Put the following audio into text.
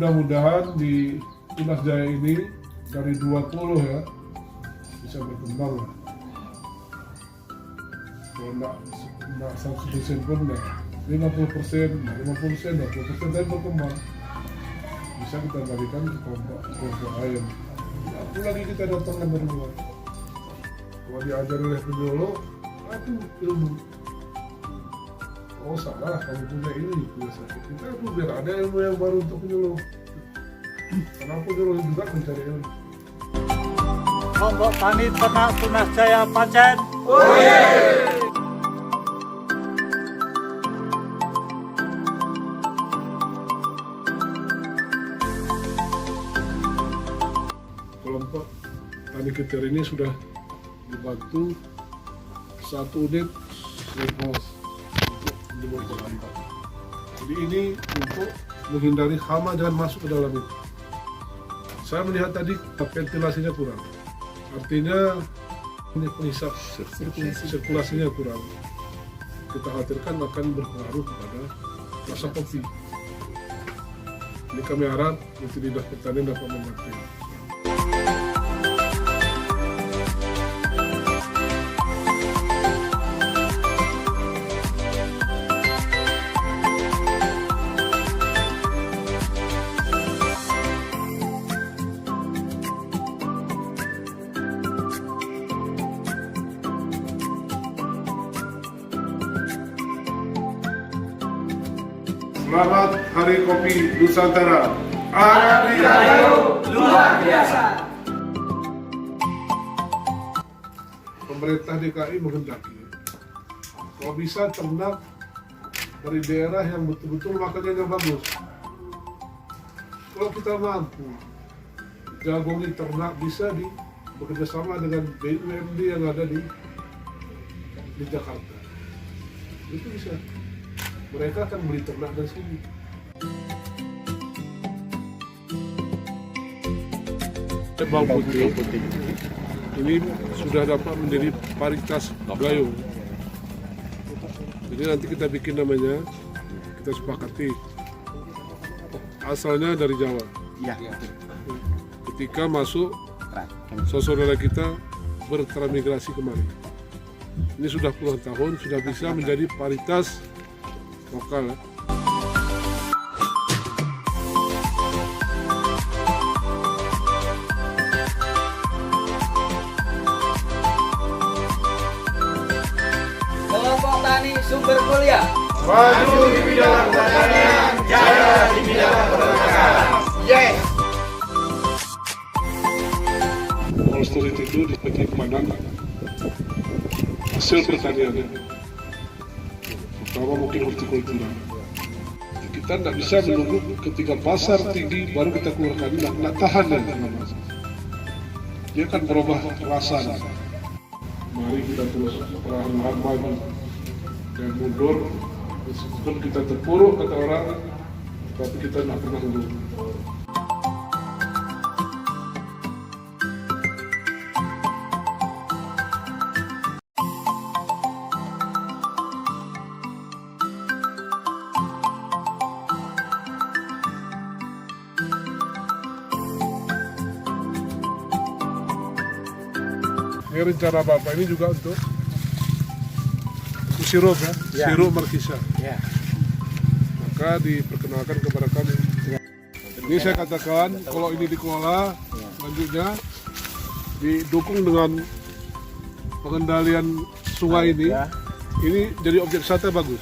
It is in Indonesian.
mudah-mudahan di Tunas Jaya ini dari 20 ya bisa berkembang lah. Kalau enggak 100% pun enggak, 50%, 50%, 20% dan berkembang. Bisa kita berikan ke kelompok lain. Aku lagi kita datangkan dari luar. Kalau diajari oleh penyuluh, itu ilmu. Oh salah, kamu punya ini, punya sakit. Kita itu biar ada ilmu yang baru untuk penyuluh. Karena penyuluh juga mencari ilmu. Monggo Tani Ternak Tunas Jaya Pancen. Kelompok Tani Ketir ini sudah dibantu 1 unit Revos untuk menjemur kelompok. Jadi ini untuk menghindari hama jangan masuk ke dalam itu. Saya melihat tadi ventilasinya kurang, artinya ini penghisap sirkulasinya kurang. Kita khawatirkan akan berpengaruh kepada rasa kopi. Ini kami harap Menteri Dinas Pertanian dapat membantu. Selamat Hari Kopi Nusantara. Hari Rahayu luar biasa. Pemerintah DKI menghendaki kalau bisa ternak dari daerah yang betul-betul makanannya bagus. Kalau kita mampu jagongi ternak bisa bekerjasama dengan BUMD yang ada di Jakarta. Itu bisa. Mereka akan beli ternak dari sini. Bawang putih. Ini sudah dapat menjadi paritas gayung. Jadi nanti kita bikin namanya, kita sepakati. Asalnya dari Jawa. Ya. Ketika masuk, saudara kita bertransmigrasi kemari. Ini sudah puluhan tahun, sudah bisa menjadi paritas lokal. Kelompok Tani Sumber Mulia. Maju di bidang pertanian, jaya di bidang peternakan. Yes. Austerity itu sebagai pemandangan hasil pertanian, terutama mungkin hortikultura. Kita tidak bisa menunggu ketika pasar tinggi baru kita keluarkan, tidak tahan ya. Dia akan berubah rasa. Mari kita terus perlahan-lahan maju dan mundur. Meskipun kita terpuruk kata orang, tapi kita tidak pernah mundur. Ini rencana Bapak ini juga untuk sirup ya, sirup markisa. Ya. Maka diperkenalkan kepada kami. Ini saya katakan kalau ini dikelola, selanjutnya didukung dengan pengendalian sungai ini jadi objek wisata bagus.